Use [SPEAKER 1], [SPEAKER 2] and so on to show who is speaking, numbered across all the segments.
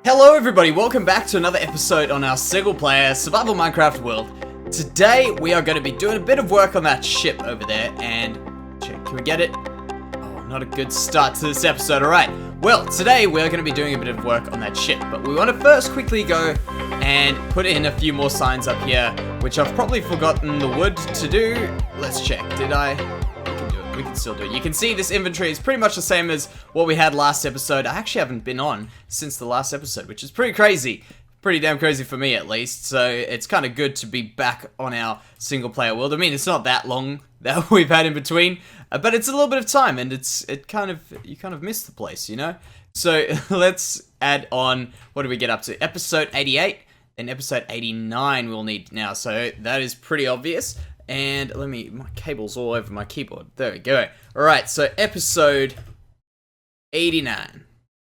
[SPEAKER 1] Hello everybody, welcome back to another episode on our single player survival Minecraft world. Today we are going to be doing a bit of work on that ship over there and... can we get it? Oh, not a good start to this episode, alright. Well, today we're going to be doing a bit of work on that ship, but we want to first quickly go and put in a few more signs up here, which I've probably forgotten the wood to do. Let's check, did I? We can still do it. You can see this inventory is pretty much the same as what we had last episode. I actually haven't been on since the last episode, which is pretty crazy. Pretty damn crazy for me, at least. So it's kind of good to be back on our single player world. I mean, it's not that long that we've had in between, but it's a little bit of time, and you kind of miss the place, you know? So let's add on, what do we get up to? Episode 88, and episode 89 we'll need now. So that is pretty obvious. And my cable's all over my keyboard. There we go. Alright, so episode 89.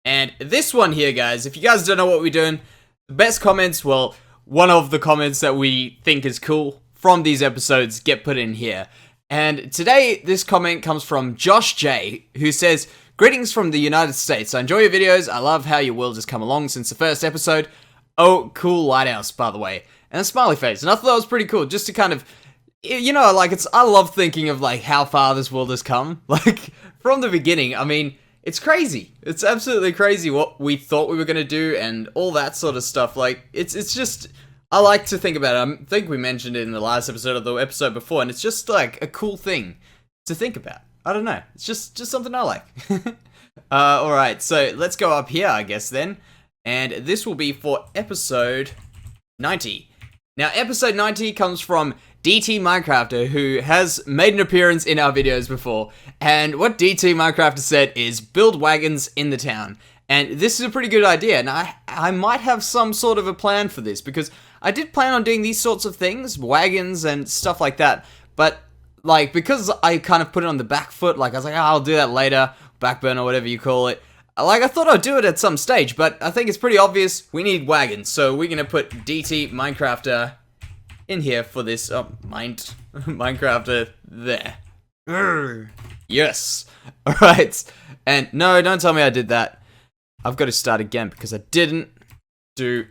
[SPEAKER 1] And this one here, guys, if you guys don't know what we're doing, the best comments, well, one of the comments that we think is cool from these episodes get put in here. And today, this comment comes from Josh J, who says, "Greetings from the United States. I enjoy your videos. I love how your world has come along since the first episode. Oh, cool lighthouse, by the way." And a smiley face. And I thought that was pretty cool, just to kind of... you know, like, I love thinking of, like, how far this world has come. Like, from the beginning, I mean, it's crazy. It's absolutely crazy what we thought we were gonna do and all that sort of stuff. Like, it's just, I like to think about it. I think we mentioned it in the last episode of the episode before, and it's just, like, a cool thing to think about. I don't know. It's just something I like. Alright, so let's go up here, I guess, then. And this will be for episode 90. Now, episode 90 comes from DT Minecrafter, who has made an appearance in our videos before, and what DT Minecrafter said is build wagons in the town. And this is a pretty good idea, and I might have some sort of a plan for this, because I did plan on doing these sorts of things, wagons and stuff like that, but, like, because I kind of put it on the back foot, like, I was like, oh, I'll do that later, backburn or whatever you call it. Like, I thought I'd do it at some stage, but I think it's pretty obvious we need wagons, so we're gonna put DT Minecrafter in here for this, Minecrafter there. Yes. Alright. And no, don't tell me I did that. I've got to start again because I didn't do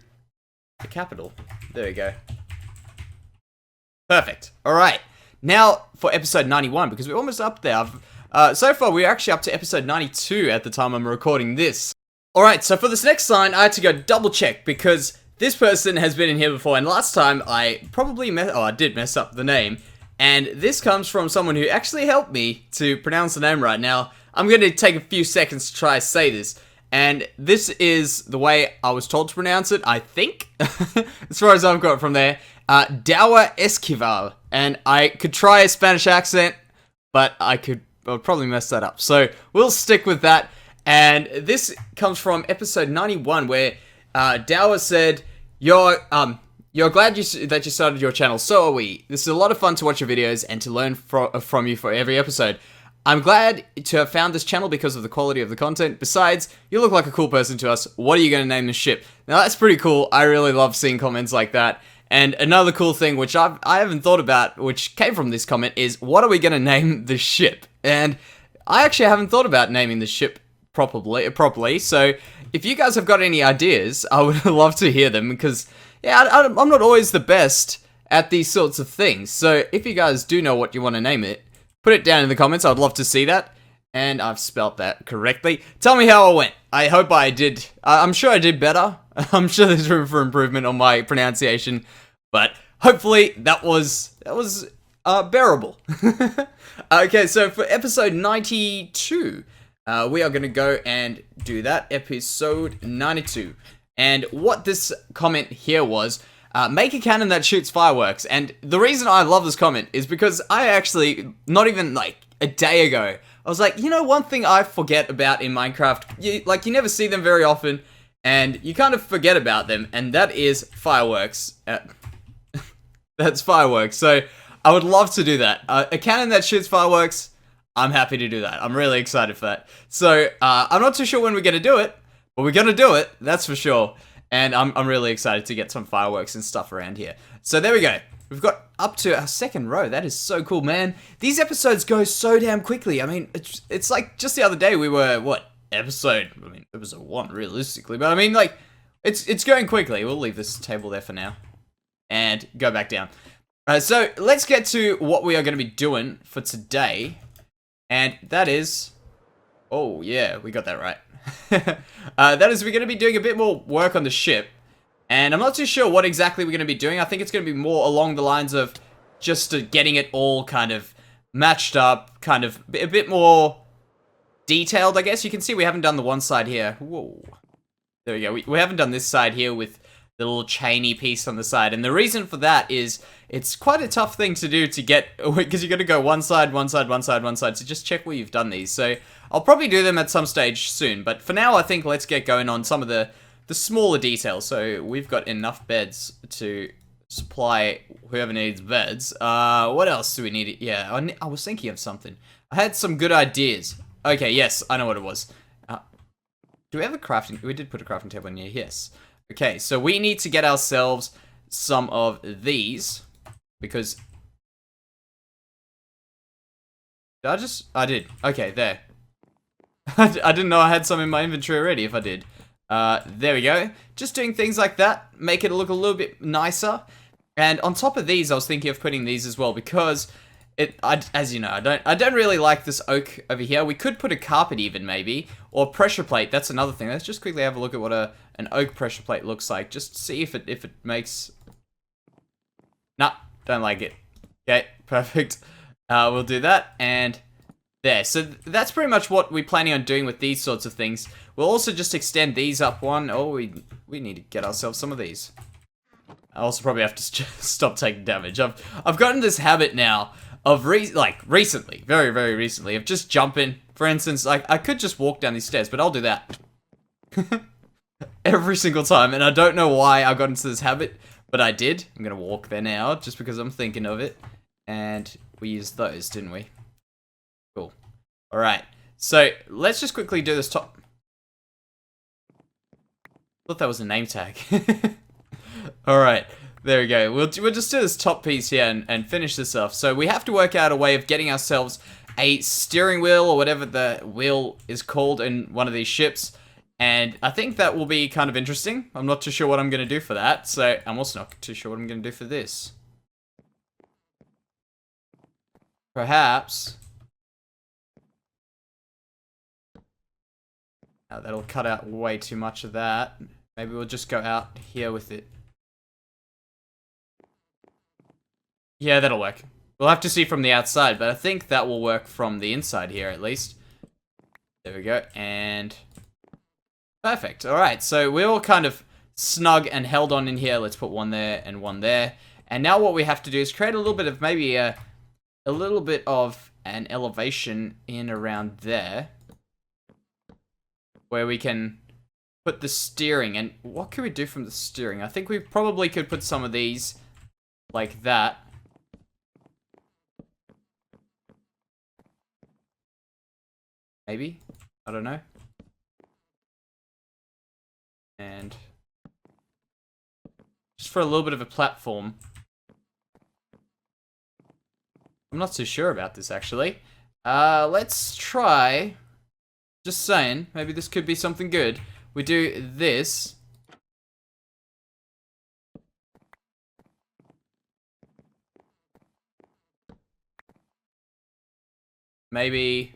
[SPEAKER 1] the capital. There we go. Perfect. Alright. Now for episode 91, because we're almost up there. So far we're actually up to episode 92 at the time I'm recording this. Alright, so for this next sign, I had to go double check because this person has been in here before, and last time I probably I did mess up the name, and this comes from someone who actually helped me to pronounce the name right. Now, I'm going to take a few seconds to try to say this, and this is the way I was told to pronounce it, I think, as far as I've got from there, Dawa Esquivel, and I could try a Spanish accent, but I would probably mess that up, so we'll stick with that, and this comes from episode 91, where Dawa said, You're glad that you started your channel, so are we. This is a lot of fun to watch your videos and to learn from you for every episode. I'm glad to have found this channel because of the quality of the content. Besides, you look like a cool person to us. What are you going to name the ship? Now that's pretty cool. I really love seeing comments like that. And another cool thing, which I haven't thought about, which came from this comment, is what are we going to name the ship? And I actually haven't thought about naming the ship properly, so if you guys have got any ideas, I would love to hear them, because, yeah, I'm not always the best at these sorts of things, so if you guys do know what you want to name it, put it down in the comments. I'd love to see that, and I've spelt that correctly. Tell me how I went. I hope I did. I'm sure I did better. I'm sure there's room for improvement on my pronunciation, but hopefully that was bearable. Okay, so for episode 92, we are going to go and do that, episode 92. And what this comment here was, make a cannon that shoots fireworks. And the reason I love this comment is because I actually, not even like a day ago, I was like, you know, one thing I forget about in Minecraft, you never see them very often, and you kind of forget about them, and that is fireworks. That's fireworks. So I would love to do that. A cannon that shoots fireworks, I'm happy to do that. I'm really excited for that. So, I'm not too sure when we're going to do it, but we're going to do it, that's for sure. And I'm really excited to get some fireworks and stuff around here. So there we go. We've got up to our second row. That is so cool, man. These episodes go so damn quickly. I mean, it's like just the other day we were, what, episode 1, realistically. But I mean, like, It's going quickly. We'll leave this table there for now. And go back down. So, let's get to what we are going to be doing for today. And that is... Oh, yeah, we got that right. That is, we're going to be doing a bit more work on the ship. And I'm not too sure what exactly we're going to be doing. I think it's going to be more along the lines of just getting it all kind of matched up, kind of a bit more detailed, I guess. You can see we haven't done the one side here. Whoa. There we go. We haven't done this side here with the little chainy piece on the side. And the reason for that is it's quite a tough thing to do to get, because you're going to go one side, one side, one side, one side. So just check where you've done these. So I'll probably do them at some stage soon. But for now, I think let's get going on some of the smaller details. So we've got enough beds to supply whoever needs beds. What else do we need? Yeah, I was thinking of something. I had some good ideas. Okay, yes, I know what it was. Do we have a crafting? We did put a crafting table in here, yes. Okay, so we need to get ourselves some of these, because... I did. Okay, there. I didn't know I had some in my inventory already, if I did. There we go. Just doing things like that, make it look a little bit nicer. And on top of these, I was thinking of putting these as well, because... as you know, I don't really like this oak over here. We could put a carpet even, maybe. Or pressure plate, that's another thing. Let's just quickly have a look at what an oak pressure plate looks like. Just see if it makes... Nah, don't like it. Okay, perfect. We'll do that, and there. So that's pretty much what we're planning on doing with these sorts of things. We'll also just extend these up one. Oh, we need to get ourselves some of these. I also probably have to stop taking damage. I've gotten this habit now of recently, very, very recently, of just jumping. For instance, like, I could just walk down these stairs, but I'll do that. Every single time, and I don't know why I got into this habit, but I did. I'm gonna walk there now, just because I'm thinking of it. And we used those, didn't we? Cool. Alright, so let's just quickly do this top... Thought that was a name tag. Alright. There we go. We'll just do this top piece here and finish this off. So we have to work out a way of getting ourselves a steering wheel or whatever the wheel is called in one of these ships. And I think that will be kind of interesting. I'm not too sure what I'm going to do for that. So I'm also not too sure what I'm going to do for this. Perhaps. Oh, that'll cut out way too much of that. Maybe we'll just go out here with it. Yeah, that'll work. We'll have to see from the outside, but I think that will work from the inside here, at least. There we go, and... Perfect, alright, so we're all kind of snug and held on in here. Let's put one there and one there. And now what we have to do is create a little bit of, maybe a little bit of an elevation in around there. Where we can put the steering, and what can we do from the steering? I think we probably could put some of these like that. Maybe? I don't know. And just for a little bit of a platform. I'm not too sure about this, actually. Let's try... Just saying, maybe this could be something good. We do this. Maybe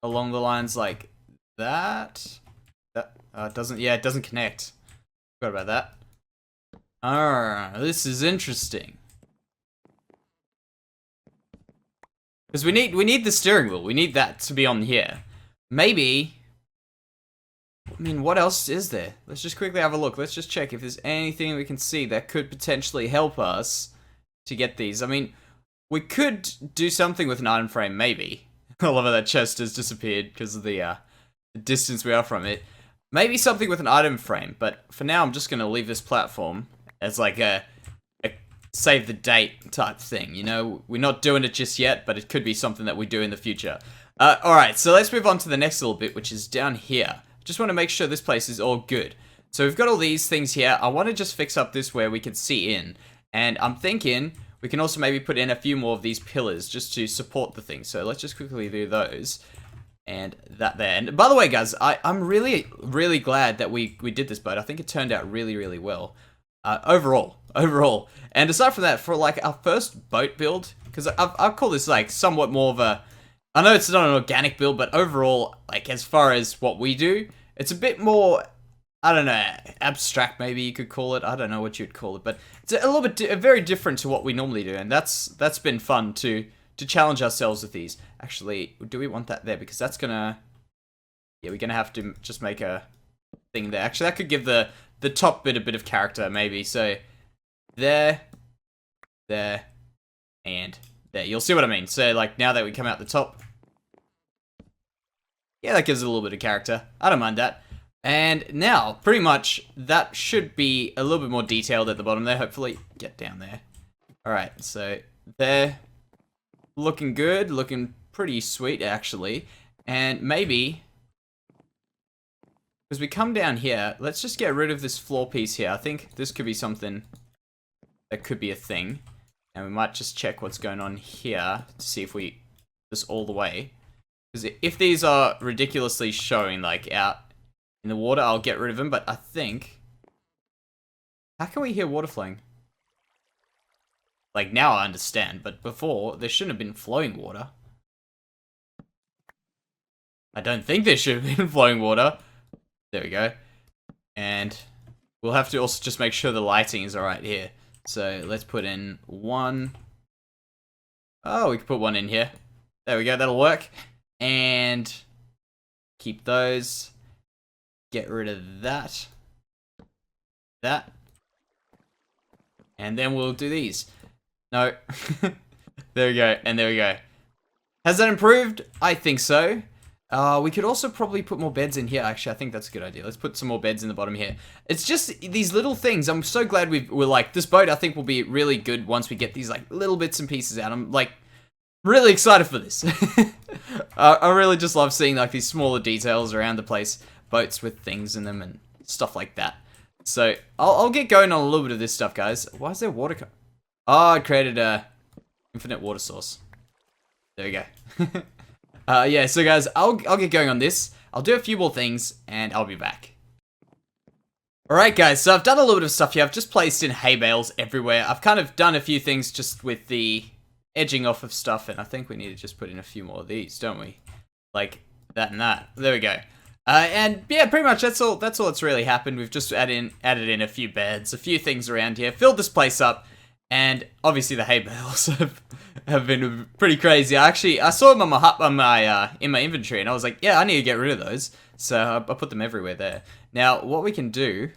[SPEAKER 1] along the lines like that. That doesn't, yeah, it doesn't connect. Forgot about that. This is interesting. Because we need the steering wheel. We need that to be on here. Maybe... I mean, what else is there? Let's just quickly have a look. Let's just check if there's anything we can see that could potentially help us to get these. I mean, we could do something with an item frame, maybe. I love how that chest has disappeared because of the distance we are from it. Maybe something with an item frame, but for now I'm just going to leave this platform as like a save the date type thing, you know? We're not doing it just yet, but it could be something that we do in the future. Alright, so let's move on to the next little bit, which is down here. Just want to make sure this place is all good. So we've got all these things here. I want to just fix up this where we can see in. And I'm thinking we can also maybe put in a few more of these pillars just to support the thing. So let's just quickly do those. And that there. And by the way, guys, I'm really, really glad that we did this boat. I think it turned out really, really well. Overall. And aside from that, for like our first boat build, because I'll call this like somewhat more of a, I know it's not an organic build, but overall, like as far as what we do, it's a bit more, I don't know, abstract maybe you could call it. I don't know what you'd call it, but it's a little bit very different to what we normally do, and that's been fun to challenge ourselves with these. Actually, do we want that there? Because that's gonna, yeah, we're gonna have to just make a thing there. Actually, that could give the top bit a bit of character, maybe. So there, and there. You'll see what I mean. So like now that we come out the top, yeah, that gives it a little bit of character. I don't mind that. And now, pretty much, that should be a little bit more detailed at the bottom there. Hopefully, get down there. All right, so there. Looking good, looking pretty sweet actually. And maybe, as we come down here, let's just get rid of this floor piece here. I think this could be something that could be a thing. And we might just check what's going on here to see if we this all the way. Because if these are ridiculously showing like out in the water, I'll get rid of them. But I think, how can we hear water flowing? Like, now I understand, but before, there shouldn't have been flowing water. I don't think there should have been flowing water. There we go. And we'll have to also just make sure the lighting is alright here. So, let's put in one. Oh, we can put one in here. There we go, that'll work. And keep those. Get rid of that. That. And then we'll do these. No. There we go, and there we go. Has that improved? I think so. We could also probably put more beds in here. Actually, I think that's a good idea. Let's put some more beds in the bottom here. It's just these little things. I'm so glad we're like, this boat I think will be really good once we get these like little bits and pieces out. I'm like really excited for this. I really just love seeing like these smaller details around the place. Boats with things in them and stuff like that. So, I'll get going on a little bit of this stuff, guys. Why is there water Oh, I created a infinite water source. There we go. Yeah, so guys, I'll get going on this. I'll do a few more things, and I'll be back. Alright guys, so I've done a little bit of stuff here. I've just placed in hay bales everywhere. I've kind of done a few things just with the edging off of stuff, and I think we need to just put in a few more of these, don't we? Like that and that. There we go. And yeah, pretty much that's all that's really happened. We've just added in a few beds, a few things around here, filled this place up. And obviously the hay bales have been pretty crazy. I saw them on my in my inventory, and I was like, yeah, I need to get rid of those. So I put them everywhere there. Now, what we can do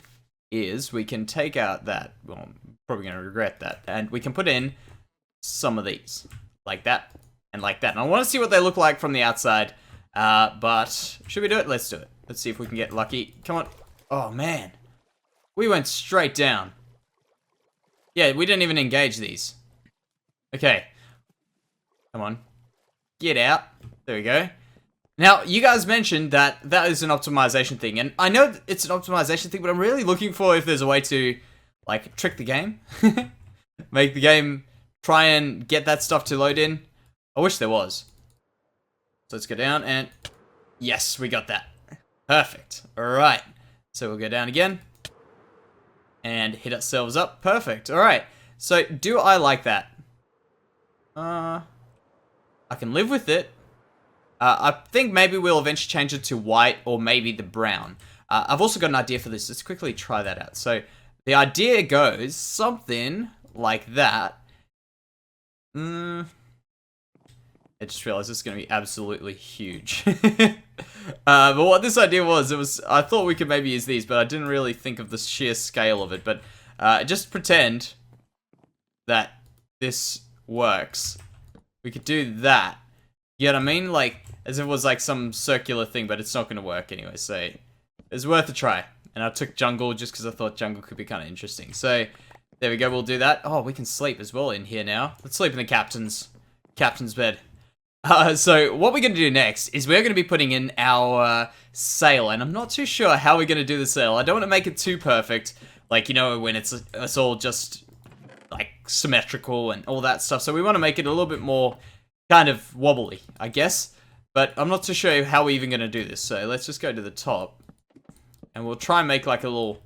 [SPEAKER 1] is we can take out that. Well, I'm probably going to regret that, and we can put in some of these, like that and like that. And I want to see what they look like from the outside. But should we do it? Let's do it. Let's see if we can get lucky. Come on. Oh man, we went straight down. Yeah, we didn't even engage these. Okay. Come on. Get out. There we go. Now, you guys mentioned that is an optimization thing, and I know it's an optimization thing, but I'm really looking for if there's a way to, like, trick the game. Make the game try and get that stuff to load in. I wish there was. So let's go down, and yes, we got that. Perfect. Alright. So we'll go down again. And hit ourselves up. Perfect. Alright. So, do I like that? I can live with it. I think maybe we'll eventually change it to white or maybe the brown. I've also got an idea for this. Let's quickly try that out. So, the idea goes something like that. I just realized this is going to be absolutely huge. But what this idea was, I thought we could maybe use these, but I didn't really think of the sheer scale of it. But just pretend that this works. We could do that. You know what I mean? Like, as if it was like some circular thing, but it's not going to work anyway. So, it's worth a try. And I took jungle just because I thought jungle could be kind of interesting. So, there we go. We'll do that. Oh, we can sleep as well in here now. Let's sleep in the captain's bed. So what we're going to do next is we're going to be putting in our sail, and I'm not too sure how we're going to do the sail. I don't want to make it too perfect, like, you know, when it's all just, like, symmetrical and all that stuff. So we want to make it a little bit more kind of wobbly, I guess. But I'm not too sure how we're even going to do this. So let's just go to the top. And we'll try and make like a little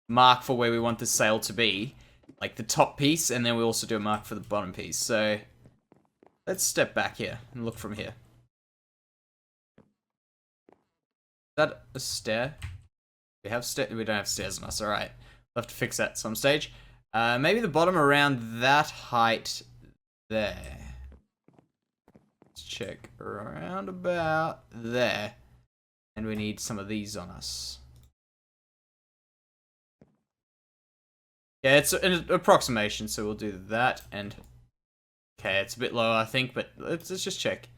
[SPEAKER 1] mark for where we want the sail to be. Like the top piece. And then we also do a mark for the bottom piece. So let's step back here and look from here. Is that a stair? We don't have stairs on us. Alright. We'll have to fix that at some stage. Maybe the bottom around that height there. Let's check around about there. And we need some of these on us. Yeah, it's an approximation, so we'll do that. And okay, it's a bit low, I think, but let's just check.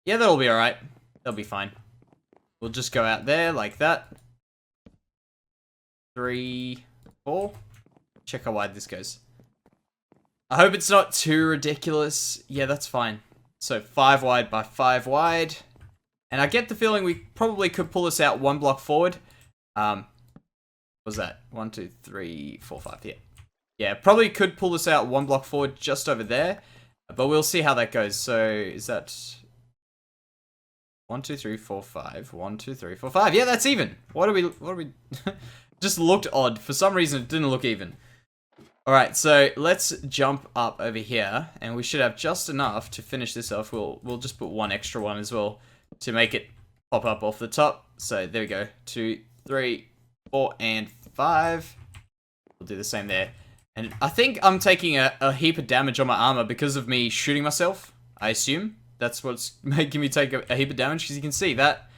[SPEAKER 1] Yeah, that'll be alright. That'll be fine. We'll just go out there like that. 3, 4. Check how wide this goes. I hope it's not too ridiculous. Yeah, that's fine. So 5 wide by 5 wide. And I get the feeling we probably could pull this out 1 block forward. What was that? 1, 2, 3, 4, 5. Yeah. Yeah, probably could pull this out 1 block forward just over there. But we'll see how that goes. So is that 1, 2, 3, 4, 5. 1, 2, 3, 4, 5. Yeah, that's even. What are we just looked odd. For some reason it didn't look even. Alright, so let's jump up over here, and we should have just enough to finish this off. We'll just put 1 extra one as well to make it pop up off the top. So there we go. 2, 3, 4, and 5. We'll do the same there. And I think I'm taking a heap of damage on my armor because of me shooting myself, I assume. That's what's making me take a heap of damage, because you can see that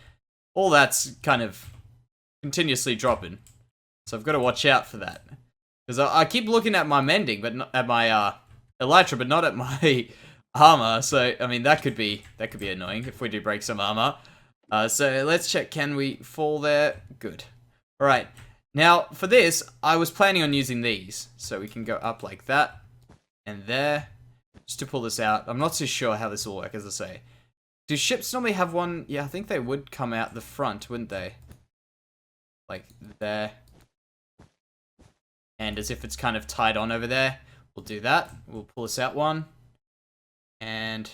[SPEAKER 1] all that's kind of continuously dropping. So I've got to watch out for that. Because I keep looking at my mending, but not at my elytra, but not at my armor. So I mean that could be annoying if we do break some armor. So let's check. Can we fall there? Good. All right. Now for this, I was planning on using these, so we can go up like that and there, just to pull this out. I'm not too sure how this will work, as I say. Do ships normally have one? Yeah, I think they would come out the front, wouldn't they? Like there. And as if it's kind of tied on over there. We'll do that. We'll pull this out 1. And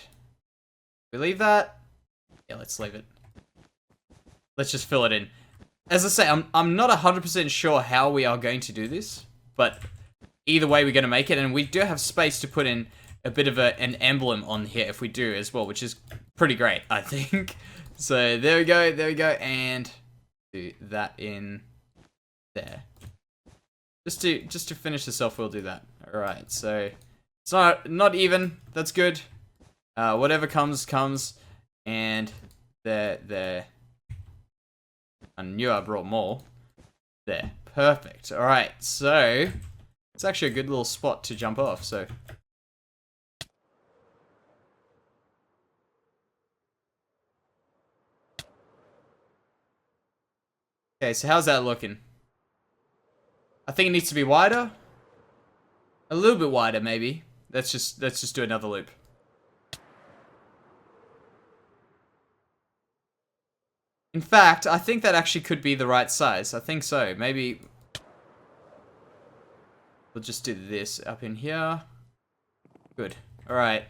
[SPEAKER 1] we leave that. Yeah, let's leave it. Let's just fill it in. As I say, I'm not 100% sure how we are going to do this. But either way, we're going to make it. And we do have space to put in a bit of an emblem on here if we do as well. Which is pretty great, I think. So there we go. There we go. And do that in there. Just to finish this off, we'll do that. Alright, so it's not even. That's good. Whatever comes. And there. I knew I brought more. There. Perfect. Alright, so it's actually a good little spot to jump off, so. Okay, so how's that looking? I think it needs to be wider. A little bit wider, maybe. Let's just do another loop. In fact, I think that actually could be the right size. I think so. Maybe we'll just do this up in here. Good. All right.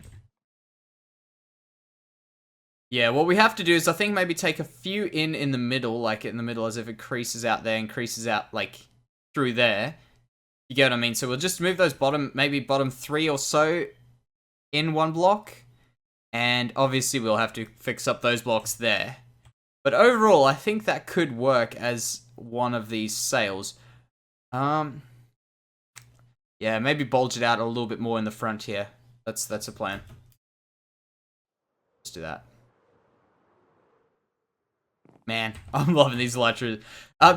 [SPEAKER 1] Yeah, what we have to do is I think maybe take a few in the middle, like in the middle, as if it creases out there and creases out like through there. You get what I mean? So we'll just move those maybe bottom 3 or so in 1 block. And obviously we'll have to fix up those blocks there. But overall, I think that could work as one of these sails. Yeah, maybe bulge it out a little bit more in the front here. That's a plan. Let's do that. Man, I'm loving these elytras.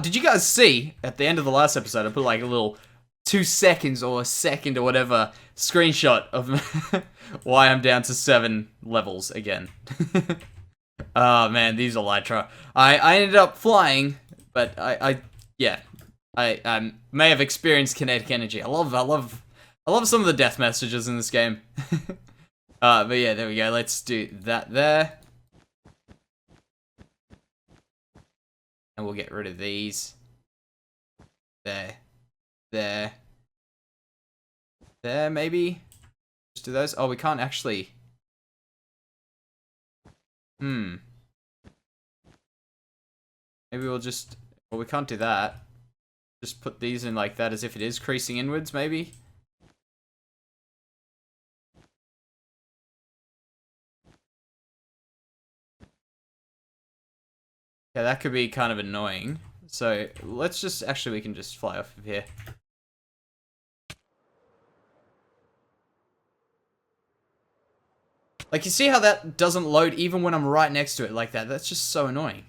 [SPEAKER 1] Did you guys see, at the end of the last episode, I put like a little 2 seconds or a second or whatever screenshot of why I'm down to 7 levels again. Oh man, these elytra. I ended up flying, but I may have experienced kinetic energy. I love some of the death messages in this game. But yeah, there we go. Let's do that there. And we'll get rid of these. There, maybe. Just do those. Oh, we can't actually. Maybe we'll just... Well, we can't do that. Just put these in like that as if it is creasing inwards, maybe? Yeah, that could be kind of annoying. So, let's just... Actually, we can just fly off of here. Like, you see how that doesn't load even when I'm right next to it like that? That's just so annoying.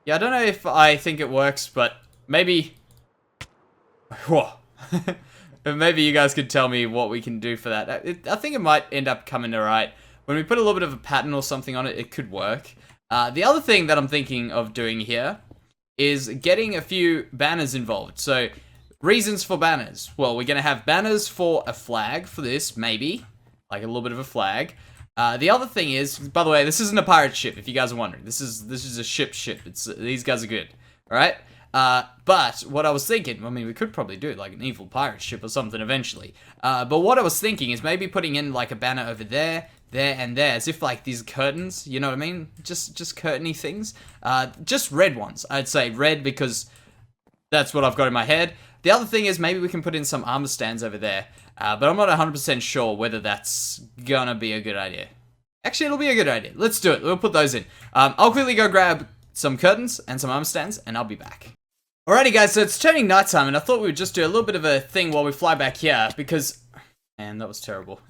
[SPEAKER 1] Yeah, I don't know if I think it works, but maybe... Whoa. Maybe you guys could tell me what we can do for that. I think it might end up coming alright. When we put a little bit of a pattern or something on it, it could work. The other thing that I'm thinking of doing here is getting a few banners involved. So, reasons for banners. Well, we're going to have banners for a flag for this, maybe. Like a little bit of a flag. The other thing is, by the way, this isn't a pirate ship, if you guys are wondering. This is a ship. These guys are good. Alright? But what I was thinking, I mean, we could probably do like an evil pirate ship or something eventually. But what I was thinking is maybe putting in like a banner over there, there, and there, as if like these curtains, you know what I mean? Just curtainy things. Just red ones. I'd say red because that's what I've got in my head. The other thing is maybe we can put in some armor stands over there. But I'm not 100% sure whether that's gonna be a good idea. Actually, it'll be a good idea. Let's do it. We'll put those in. I'll quickly go grab some curtains and some armor stands, and I'll be back. Alrighty guys, so it's turning nighttime, and I thought we would just do a little bit of a thing while we fly back here, because... Man, that was terrible.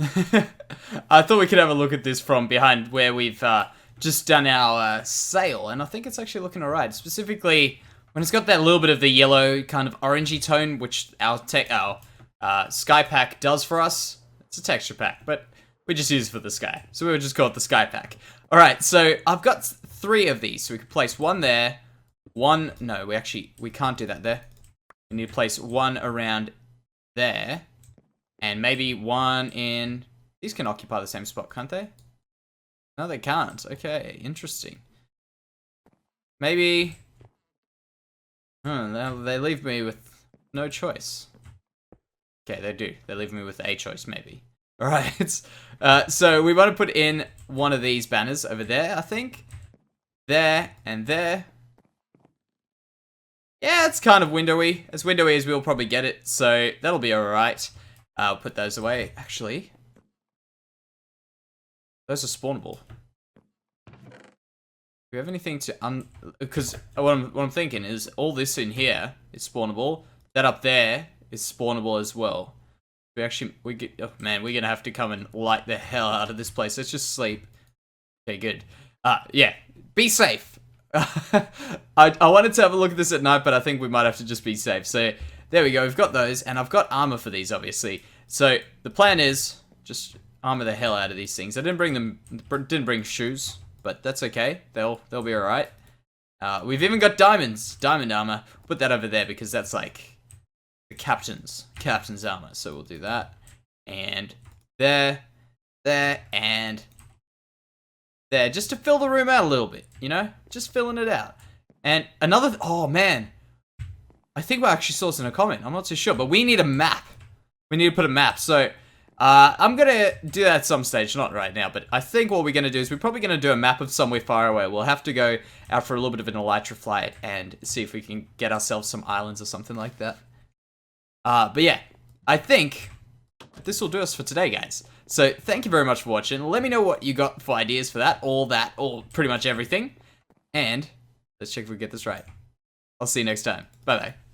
[SPEAKER 1] I thought we could have a look at this from behind where we've just done our sail, and I think it's actually looking alright. Specifically, when it's got that little bit of the yellow kind of orangey tone, which our sky pack does for us. It's a texture pack, but we just use it for the sky. So we would just call it the sky pack. Alright, so I've got 3 of these, so we could place one there. One, no, we can't do that there. We need to place one around there. And maybe one in... These can occupy the same spot, can't they? No, they can't. Okay, interesting. Maybe... they leave me with no choice. Okay, they do. They leave me with a choice, maybe. Alright, so we want to put in one of these banners over there, I think. There, and there. Yeah, it's kind of windowy. As windowy as we'll probably get it, so that'll be alright. I'll put those away. Actually, those are spawnable. Do we have anything to because what I'm thinking is all this in here is spawnable. That up there is spawnable as well. Oh man, we're gonna have to come and light the hell out of this place. Let's just sleep. Okay, good. Yeah, be safe. I wanted to have a look at this at night, but I think we might have to just be safe. So there we go. We've got those, and I've got armor for these, obviously. So the plan is just armor the hell out of these things. I didn't bring shoes, but that's okay. They'll be all right. We've even got diamond armor. Put that over there because that's like the captain's armor. So we'll do that, and there, and there, just to fill the room out a little bit, you know? Just filling it out. And another... Oh, man. I think we actually saw this in a comment. I'm not too sure, but we need a map. We need to put a map. So, I'm going to do that at some stage. Not right now, but I think what we're going to do is we're probably going to do a map of somewhere far away. We'll have to go out for a little bit of an elytra flight and see if we can get ourselves some islands or something like that. But yeah, I think this will do us for today, guys. So, thank you very much for watching. Let me know what you got for ideas for that, or pretty much everything. And let's check if we get this right. I'll see you next time. Bye-bye.